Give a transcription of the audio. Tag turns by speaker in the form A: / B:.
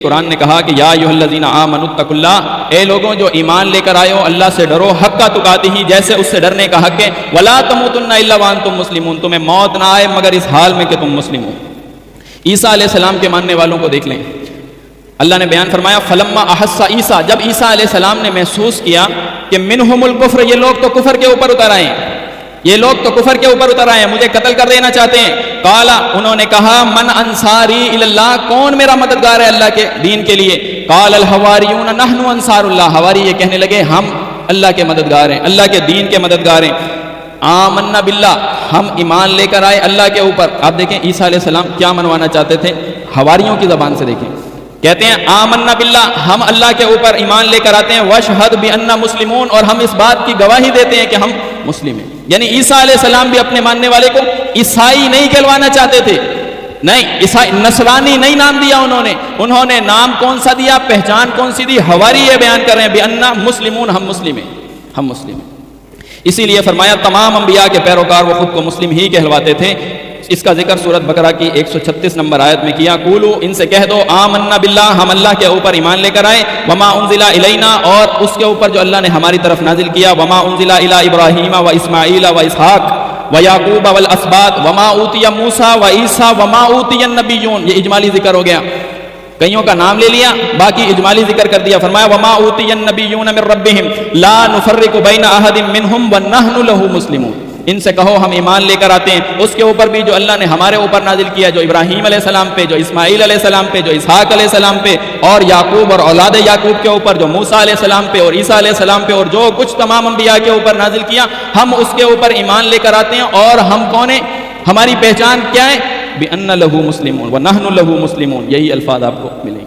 A: قرآن نے کہا کہ یا ایھا الذین آمنوا اتقوا اللہ، اے لوگوں جو ایمان لے کر آئے ہو اللہ سے ڈرو حق تقاتہ، جیسے اس سے ڈرنے کا حق ہے، ولا تموتن الا وانتم مسلمون، تمہیں موت نہ آئے مگر اس حال میں کہ تم مسلم ہو۔ عیسیٰ علیہ السلام کے ماننے والوں کو دیکھ لیں، اللہ نے بیان فرمایا فلما احس عیسیٰ، جب عیسیٰ علیہ السلام نے محسوس کیا کہ منہم الکفر، یہ لوگ تو کفر کے اوپر اتر آئے ہیں، یہ لوگ تو کفر کے اوپر اتر آئے ہیں، مجھے قتل کر دینا چاہتے ہیں۔ قال، انہوں نے کہا من انصاری الی اللہ، کون میرا مددگار ہے اللہ کے دین کے لیے؟ قال الحواریون نحن انصار اللہ، حواری یہ کہنے لگے ہم اللہ کے مددگار ہیں، اللہ کے دین کے مددگار ہیں۔ آمنا باللہ، ہم ایمان لے کر آئے اللہ کے اوپر۔ آپ دیکھیں عیسیٰ علیہ السلام کیا منوانا چاہتے تھے، حواریوں کی زبان سے دیکھیں، کہتے ہیں آمنا باللہ، ہم اللہ کے اوپر ایمان لے کر آتے ہیں، واشہد بأننا مسلمون، اور ہم اس بات کی گواہی دیتے ہیں کہ ہم مسلم ہیں۔ یعنی عیسیٰ علیہ السلام بھی اپنے ماننے والے کو عیسائی نہیں کہلوانا چاہتے تھے، نہیں عیسائی نصرانی نہیں نام دیا انہوں نے نام کون سا دیا، پہچان کون سی دی؟ حواری یہ بیان کر رہے ہیں بأننا مسلمون، ہم مسلم ہیں، ہم مسلم ہیں۔ اسی لیے فرمایا تمام انبیاء کے پیروکار وہ خود کو مسلم ہی کہلواتے تھے۔ اس کا ذکر سورۃ بقرہ کی 136 نمبر آیت میں کیا، قولوا، ان سے کہہ دو آمنا باللہ، ہم اللہ کے اوپر ایمان لے کر آئے، وما انزل الینا، اور اس کے اوپر جو اللہ نے ہماری طرف نازل کیا، وما انزل الی ابراہیم و اسماعیل و اسحاق و یعقوب والاسباط وما اوتی موسیٰ و عیسیٰ وما اوتی النبیون۔ یہ اجمالی ذکر ہو گیا، کئیوں کا نام لے لیا، باقی اجمالی ذکر کر دیا۔ فرمایا وما اوتی النبیون من ربہم لا نفرق بین احد منہم ونحن لہ مسلمون، ان سے کہو ہم ایمان لے کر آتے ہیں اس کے اوپر بھی جو اللہ نے ہمارے اوپر نازل کیا، جو ابراہیم علیہ السلام پہ، جو اسماعیل علیہ السلام پہ، جو اسحاق علیہ السلام پہ، اور یعقوب اور اولاد یعقوب کے اوپر، جو موسیٰ علیہ السلام پہ اور عیسیٰ علیہ السلام پہ، اور جو کچھ تمام انبیاء کے اوپر نازل کیا، ہم اس کے اوپر ایمان لے کر آتے ہیں۔ اور ہم کون ہیں، ہماری پہچان کیا ہے؟ بِأَنَّ لَهُ مُسْلِمُونَ وَنَحْنُ لَهُ مُسْلِمُونَ، یہی الفاظ آپ کو ملے۔